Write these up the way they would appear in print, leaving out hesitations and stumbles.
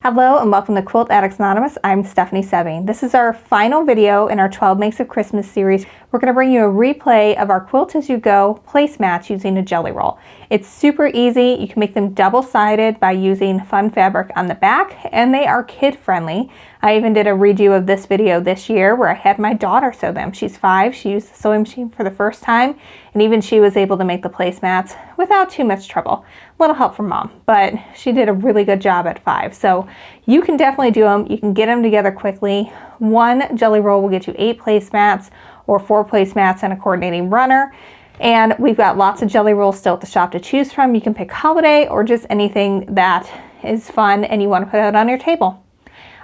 Hello and welcome to Quilt Addicts Anonymous. I'm Stephanie Soebbing. This is our final video in our 12 Makes of Christmas series. We're going to bring you a replay of our Quilt-As-You-Go Placemats using a jelly roll. It's super easy. You can make them double-sided by using fun fabric on the back, and they are kid-friendly. I even did a redo of this video this year where I had my daughter sew them. She's 5. She used the sewing machine for the first time, and even she was able to make the placemats without too much trouble. A little help from mom, but she did a really good job at 5. So you can definitely do them. You can get them together quickly. One jelly roll will get you 8 placemats or 4 placemats and a coordinating runner. And we've got lots of jelly rolls still at the shop to choose from. You can pick holiday or just anything that is fun and you want to put out on your table.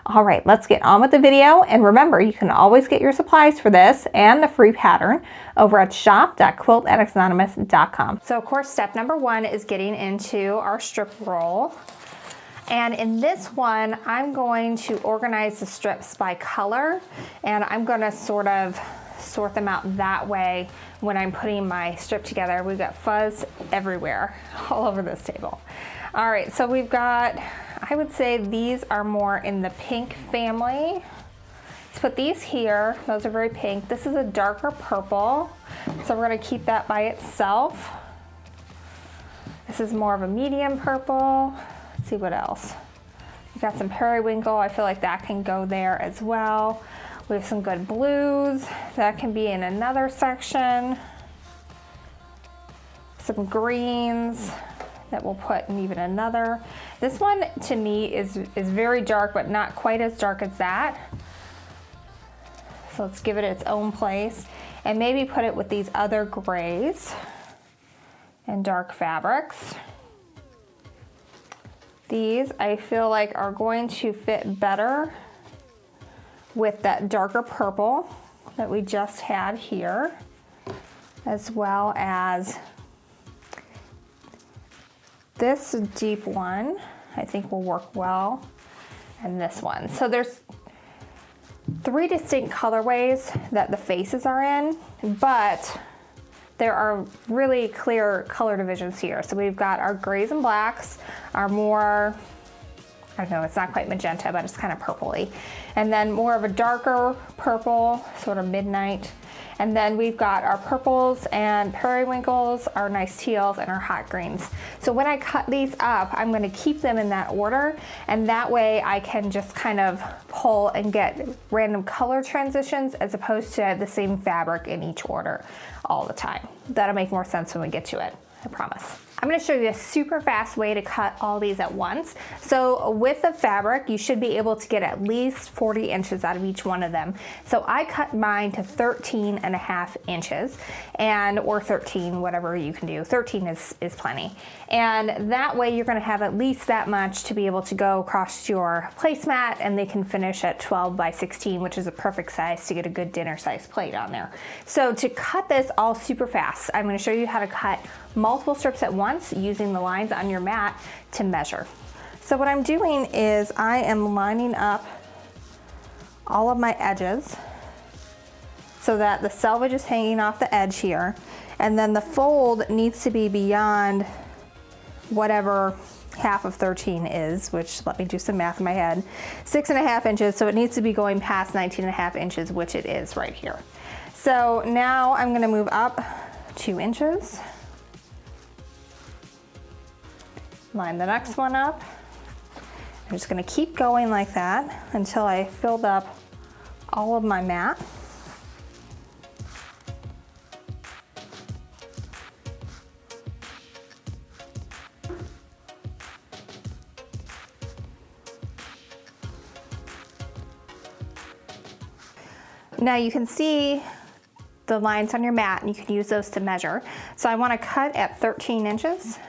All right, let's get on with the video. And remember, you can always get your supplies for this and the free pattern over at shop.quiltaddictsanonymous.com. So of course, step number 1 is getting into our strip roll. And in this one, I'm going to organize the strips by color, and I'm going to sort them out that way when I'm putting my strip together. We've got fuzz everywhere, all over this table. All right, so we've got, I would say these are more in the pink family. Let's put these here. Those are very pink. This is a darker purple, so we're going to keep that by itself. This is more of a medium purple. Let's see what else. We've got some periwinkle. I feel like that can go there as well. We have some good blues. That can be in another section. Some greens that we'll put in even another. This one to me is very dark, but not quite as dark as that. So let's give it its own place and maybe put it with these other grays and dark fabrics. These I feel like are going to fit better with that darker purple that we just had here, as well as this deep one I think will work well, and this one. So there's 3 distinct colorways that the faces are in, but there are really clear color divisions here. So we've got our grays and blacks, are more, I don't know, it's not quite magenta, but it's kind of purpley. And then more of a darker purple, sort of midnight. And then we've got our purples and periwinkles, our nice teals, and our hot greens. So when I cut these up, I'm gonna keep them in that order, and that way I can just kind of pull and get random color transitions as opposed to the same fabric in each order all the time. That'll make more sense when we get to it, I promise. I'm going to show you a super fast way to cut all these at once. So with the fabric, you should be able to get at least 40 inches out of each one of them. So I cut mine to 13.5 inches, or 13, whatever you can do. 13 is plenty. And that way you're going to have at least that much to be able to go across your placemat, and they can finish at 12 by 16, which is a perfect size to get a good dinner size plate on there. So to cut this all super fast, I'm going to show you how to cut multiple strips at once using the lines on your mat to measure. So what I'm doing is I am lining up all of my edges so that the selvage is hanging off the edge here, and then the fold needs to be beyond whatever half of 13 is, which, let me do some math in my head, 6.5 inches, so it needs to be going past 19.5 inches, which it is right here. So now I'm going to move up 2 inches. Line the next one up. I'm just going to keep going like that until I filled up all of my mat. Now you can see the lines on your mat, and you can use those to measure. So I want to cut at 13 inches.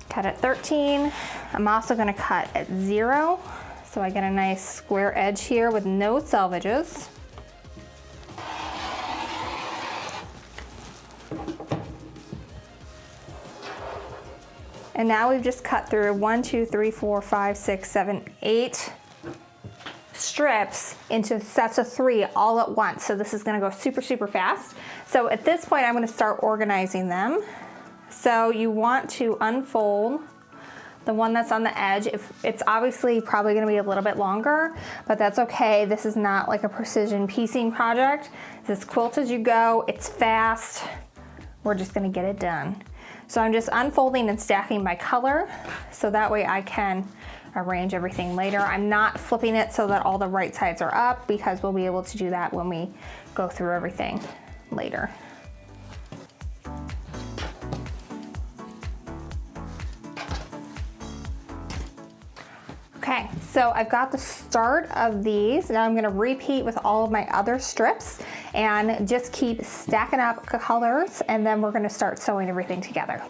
Cut at 13. I'm also going to cut at 0, so I get a nice square edge here with no selvages. And now we've just cut through 1, 2, 3, 4, 5, 6, 7, 8 strips into sets of 3 all at once. So this is going to go super, super fast. So at this point, I'm going to start organizing them. So you want to unfold the one that's on the edge. If it's obviously probably gonna be a little bit longer, but that's okay. This is not like a precision piecing project. This quilt as you go, it's fast. We're just gonna get it done. So I'm just unfolding and stacking by color, so that way I can arrange everything later. I'm not flipping it so that all the right sides are up, because we'll be able to do that when we go through everything later. Okay, so I've got the start of these. Now I'm gonna repeat with all of my other strips and just keep stacking up colors, and then we're gonna start sewing everything together.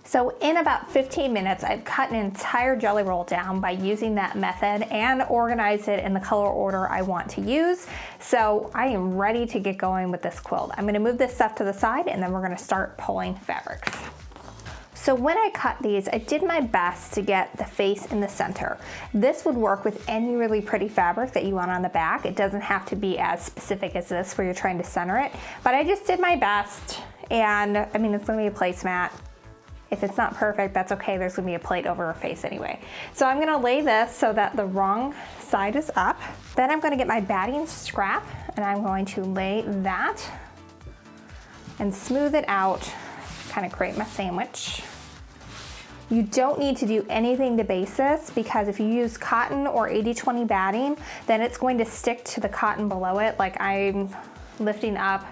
So in about 15 minutes, I've cut an entire jelly roll down by using that method and organized it in the color order I want to use. So I am ready to get going with this quilt. I'm gonna move this stuff to the side, and then we're gonna start pulling fabrics. So when I cut these, I did my best to get the face in the center. This would work with any really pretty fabric that you want on the back. It doesn't have to be as specific as this where you're trying to center it, but I just did my best. And I mean, it's gonna be a placemat. If it's not perfect, that's okay. There's gonna be a plate over her face anyway. So I'm gonna lay this so that the wrong side is up. Then I'm gonna get my batting scrap, and I'm going to lay that and smooth it out, kind of create my sandwich. You don't need to do anything to base this, because if you use cotton or 80-20 batting, then it's going to stick to the cotton below it. Like I'm lifting up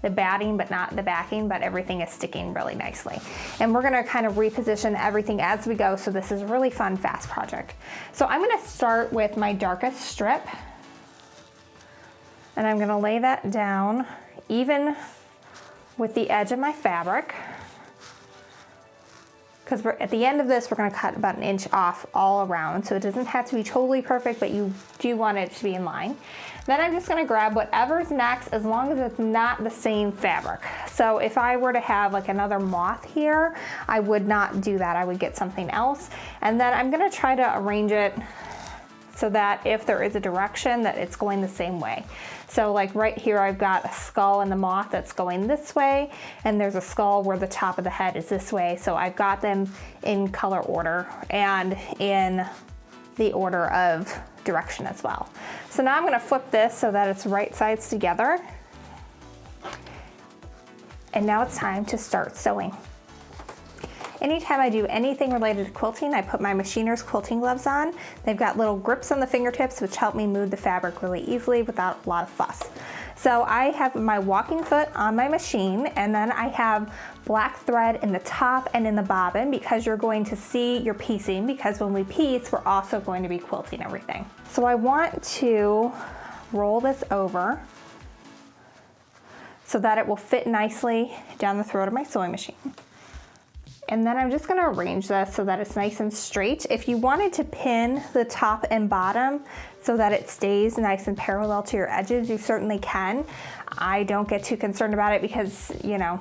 the batting but not the backing, but everything is sticking really nicely. And we're gonna kind of reposition everything as we go, so this is a really fun, fast project. So I'm gonna start with my darkest strip, and I'm gonna lay that down even with the edge of my fabric, because at the end of this, we're gonna cut about 1 inch off all around, so it doesn't have to be totally perfect, but you do want it to be in line. Then I'm just gonna grab whatever's next, as long as it's not the same fabric. So if I were to have like another moth here, I would not do that. I would get something else. And then I'm gonna try to arrange it so that if there is a direction, that it's going the same way. So like right here, I've got a skull and the moth that's going this way, and there's a skull where the top of the head is this way. So I've got them in color order and in the order of direction as well. So now I'm gonna flip this so that it's right sides together. And now it's time to start sewing. Anytime I do anything related to quilting, I put my machiner's quilting gloves on. They've got little grips on the fingertips, which help me move the fabric really easily without a lot of fuss. So I have my walking foot on my machine, and then I have black thread in the top and in the bobbin, because you're going to see your piecing, because when we piece, we're also going to be quilting everything. So I want to roll this over so that it will fit nicely down the throat of my sewing machine. And then I'm just gonna arrange this so that it's nice and straight. If you wanted to pin the top and bottom so that it stays nice and parallel to your edges, you certainly can. I don't get too concerned about it, because, you know,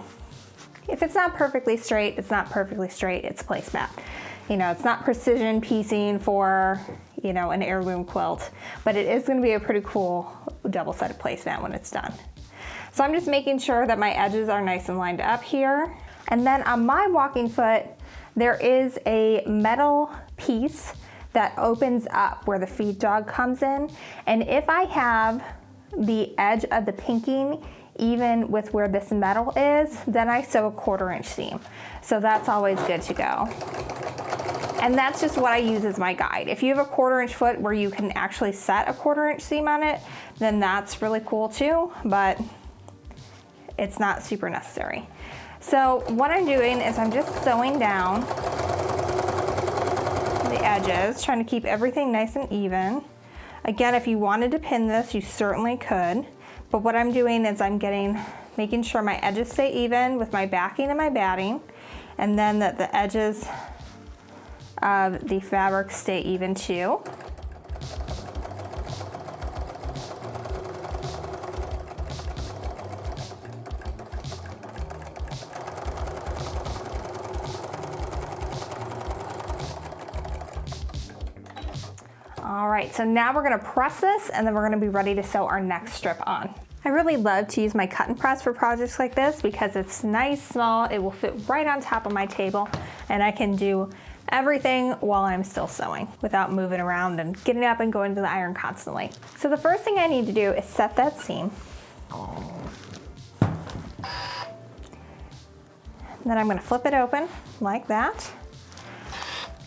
if it's not perfectly straight, it's not perfectly straight, it's placemat. You know, it's not precision piecing for, you know, an heirloom quilt, but it is gonna be a pretty cool double-sided placemat when it's done. So I'm just making sure that my edges are nice and lined up here. And then on my walking foot, there is a metal piece that opens up where the feed dog comes in. And if I have the edge of the pinking even with where this metal is, then I sew a 1/4 inch seam. So that's always good to go. And that's just what I use as my guide. If you have a 1/4 inch foot where you can actually set a 1/4 inch seam on it, then that's really cool too, but it's not super necessary. So what I'm doing is I'm just sewing down the edges, trying to keep everything nice and even. Again, if you wanted to pin this, you certainly could. But what I'm doing is I'm making sure my edges stay even with my backing and my batting, and then that the edges of the fabric stay even too. right, so now we're gonna press this and then we're gonna be ready to sew our next strip on. I really love to use my cut and press for projects like this because it's nice, small, it will fit right on top of my table, and I can do everything while I'm still sewing without moving around and getting up and going to the iron constantly. So the first thing I need to do is set that seam. Then I'm going to flip it open like that.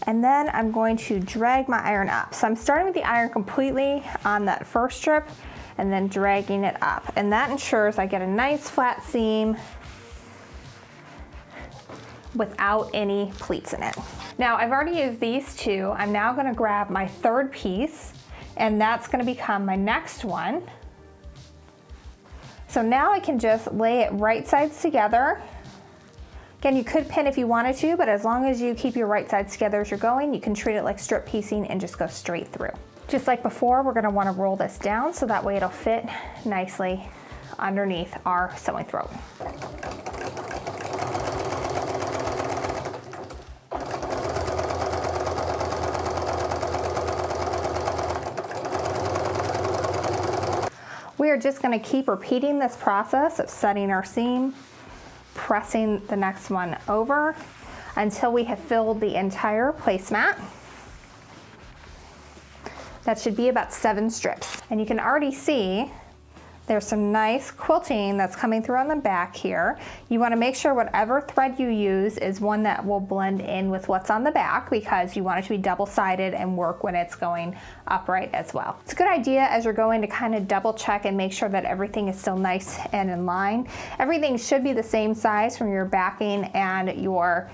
And then I'm going to drag my iron up. So I'm starting with the iron completely on that first strip and then dragging it up. And that ensures I get a nice flat seam without any pleats in it. Now I've already used these two. I'm now going to grab my third piece, and that's going to become my next one. So now I can just lay it right sides together. Again, you could pin if you wanted to, but as long as you keep your right sides together as you're going, you can treat it like strip piecing and just go straight through. Just like before, we're gonna wanna roll this down so that way it'll fit nicely underneath our sewing throat. We are just gonna keep repeating this process of setting our seam, pressing the next one over until we have filled the entire placemat. That should be about 7 strips. And you can already see there's some nice quilting that's coming through on the back here. You want to make sure whatever thread you use is one that will blend in with what's on the back, because you want it to be double-sided and work when it's going upright as well. It's a good idea as you're going to kind of double check and make sure that everything is still nice and in line. Everything should be the same size from your backing and your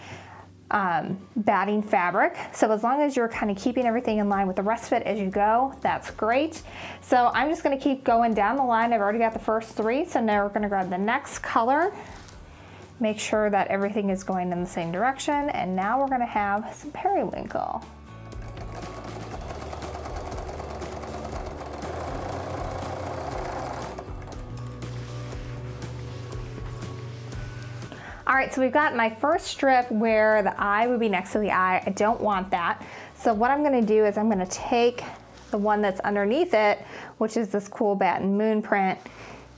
batting fabric. So as long as you're kind of keeping everything in line with the rest of it as you go, that's great. So I'm just going to keep going down the line. I've already got the first 3, so now we're going to grab the next color, make sure that everything is going in the same direction, and now we're going to have some periwinkle. All right, so we've got my first strip where the eye would be next to the eye. I don't want that. So what I'm gonna do is I'm gonna take the one that's underneath it, which is this cool bat and moon print,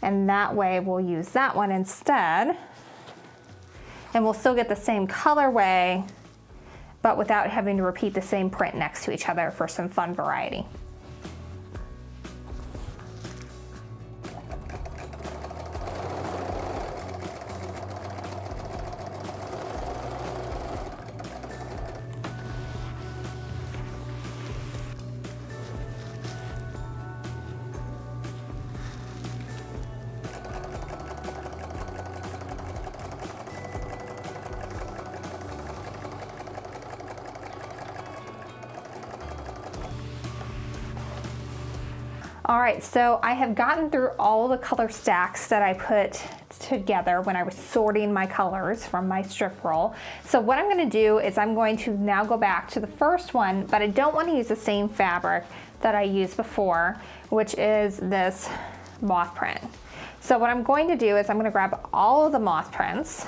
and that way we'll use that one instead. And we'll still get the same colorway, but without having to repeat the same print next to each other for some fun variety. All right, so I have gotten through all the color stacks that I put together when I was sorting my colors from my strip roll. So what I'm gonna do is I'm going to now go back to the first one, but I don't want to use the same fabric that I used before, which is this moth print. So what I'm going to do is I'm gonna grab all of the moth prints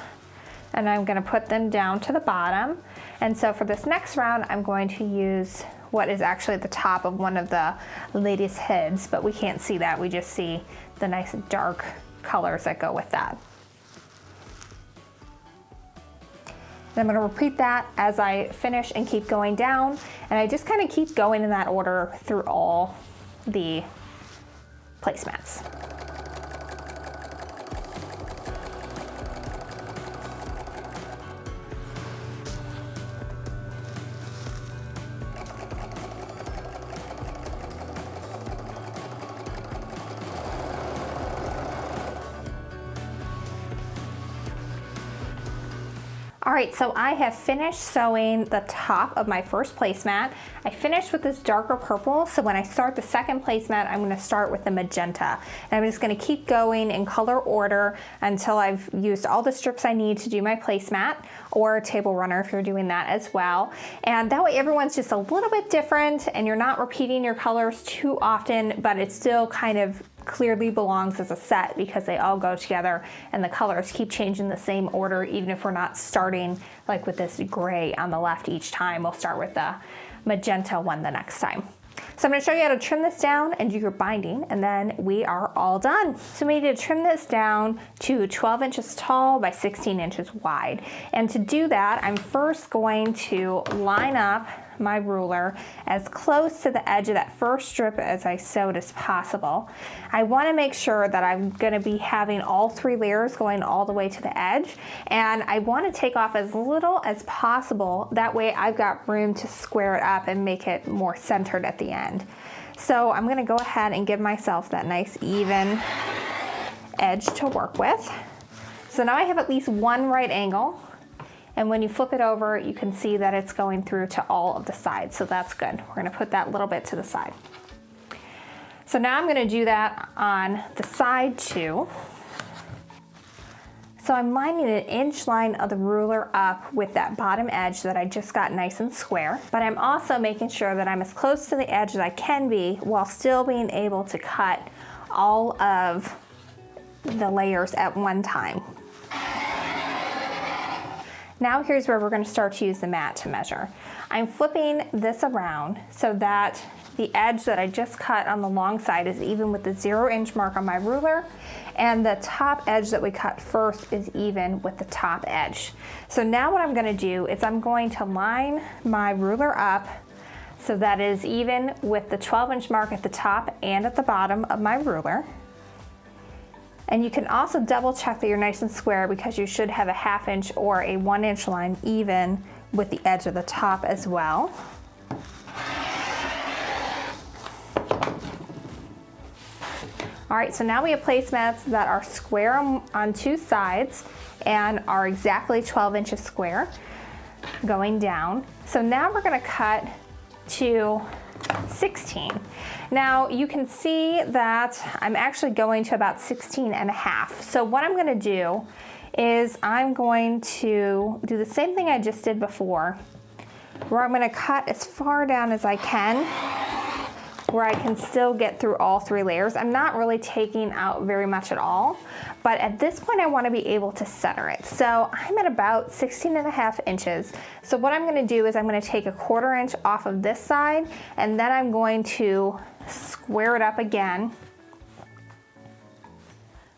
and I'm gonna put them down to the bottom. And so for this next round, I'm going to use what is actually the top of one of the lady's heads, but we can't see that. We just see the nice dark colors that go with that. And I'm gonna repeat that as I finish and keep going down. And I just kind of keep going in that order through all the placemats. All right, so I have finished sewing the top of my first placemat. I finished with this darker purple, so when I start the second placemat, I'm gonna start with the magenta. And I'm just gonna keep going in color order until I've used all the strips I need to do my placemat, or a table runner if you're doing that as well. And that way everyone's just a little bit different and you're not repeating your colors too often, but it still kind of clearly belongs as a set because they all go together and the colors keep changing the same order, even if we're not starting like with this gray on the left each time. We'll start with the magenta one the next time. So I'm going to show you how to trim this down and do your binding, and then we are all done. So we need to trim this down to 12 inches tall by 16 inches wide. And to do that, I'm first going to line up my ruler as close to the edge of that first strip as I sewed as possible. I want to make sure that I'm going to be having all 3 layers going all the way to the edge, and I want to take off as little as possible. That way I've got room to square it up and make it more centered at the end. So I'm going to go ahead and give myself that nice even edge to work with. So now I have at least one right angle. And when you flip it over, you can see that it's going through to all of the sides, so that's good. We're gonna put that little bit to the side. So now I'm gonna do that on the side too. So I'm lining an inch line of the ruler up with that bottom edge that I just got nice and square, but I'm also making sure that I'm as close to the edge as I can be while still being able to cut all of the layers at one time. Now here's where we're going to start to use the mat to measure. I'm flipping this around so that the edge that I just cut on the long side is even with the 0-inch mark on my ruler, and the top edge that we cut first is even with the top edge. So now what I'm going to do is I'm going to line my ruler up so that it is even with the 12-inch mark at the top and at the bottom of my ruler. And you can also double check that you're nice and square, because you should have a 1/2 inch or a 1-inch line even with the edge of the top as well. All right, so now we have placemats that are square on 2 sides and are exactly 12 inches square going down. So now we're gonna cut to 16. Now you can see that I'm actually going to about 16.5. So what I'm going to do is I'm going to do the same thing I just did before, where I'm going to cut as far down as I can, where I can still get through all 3 layers. I'm not really taking out very much at all, but at this point I want to be able to center it. So I'm at about 16.5 inches. So what I'm going to do is I'm going to take a 1/4 inch off of this side, and then I'm going to square it up again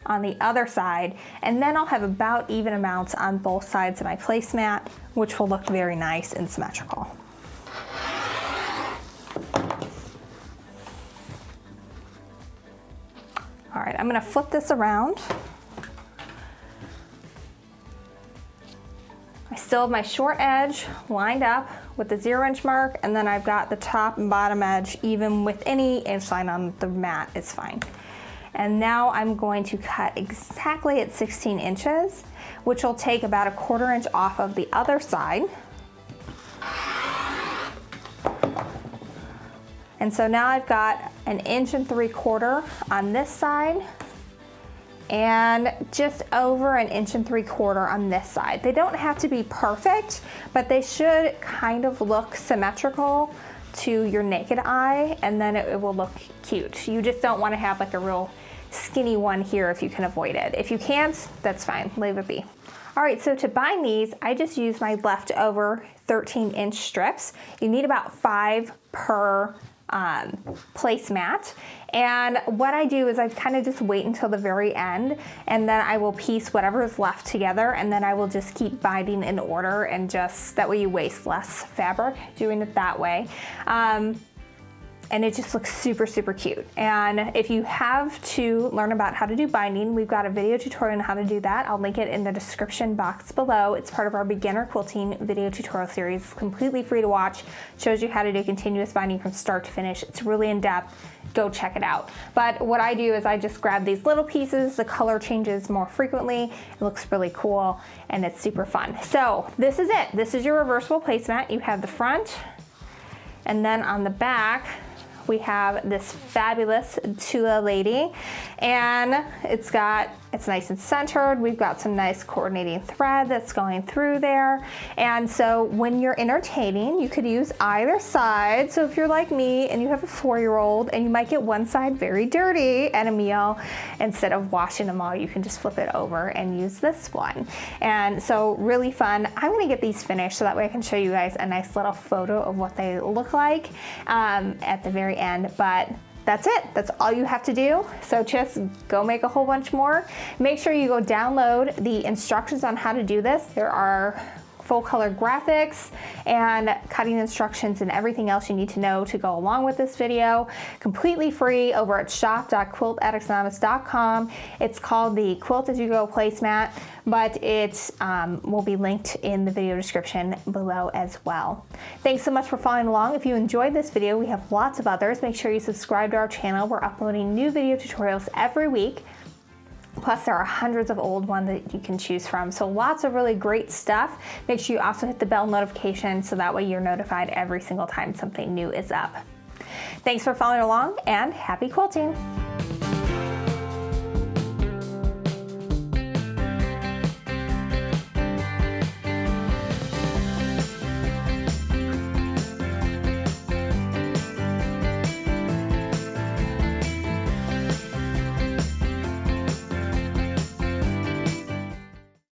on the other side, and then I'll have about even amounts on both sides of my placemat, which will look very nice and symmetrical. All right, I'm going to flip this around. I still have my short edge lined up with the 0-inch mark, and then I've got the top and bottom edge even with any inch line on the mat is fine. And now I'm going to cut exactly at 16 inches, which will take about a 1/4 inch off of the other side. And so now I've got 1.75 inches on this side and just over 1.75 inches on this side. They don't have to be perfect, but they should kind of look symmetrical to your naked eye, and then it will look cute. You just don't want to have like a real skinny one here if you can avoid it. If you can't, that's fine, leave it be. All right, so to bind these, I just use my leftover 13-inch strips. You need about 5 per placemat, and what I do is I kind of just wait until the very end, and then I will piece whatever is left together, and then I will just keep binding in order, and just that way you waste less fabric doing it that way. And it just looks super, super cute. And if you have to learn about how to do binding, we've got a video tutorial on how to do that. I'll link it in the description box below. It's part of our beginner quilting video tutorial series. It's completely free to watch. Shows you how to do continuous binding from start to finish. It's really in depth. Go check it out. But what I do is I just grab these little pieces. The color changes more frequently. It looks really cool and it's super fun. So this is it. This is your reversible placemat. You have the front, and then on the back, we have this fabulous Tula lady, and it's nice and centered. We've got some nice coordinating thread that's going through there. And so when you're entertaining, you could use either side. So if you're like me and you have a 4-year-old and you might get one side very dirty at a meal, instead of washing them all, you can just flip it over and use this one. And so really fun. I'm gonna get these finished so that way I can show you guys a nice little photo of what they look like at the very very end, but that's it. That's all you have to do. So just go make a whole bunch more. Make sure you go download the instructions on how to do this. There are full color graphics and cutting instructions and everything else you need to know to go along with this video, completely free over at shop.quiltaddictsanonymous.com. It's called the Quilt-As-You-Go Placemat, but it will be linked in the video description below as well. Thanks so much for following along. If you enjoyed this video, we have lots of others. Make sure you subscribe to our channel. We're uploading new video tutorials every week. Plus there are hundreds of old ones that you can choose from. So lots of really great stuff. Make sure you also hit the bell notification so that way you're notified every single time something new is up. Thanks for following along and happy quilting.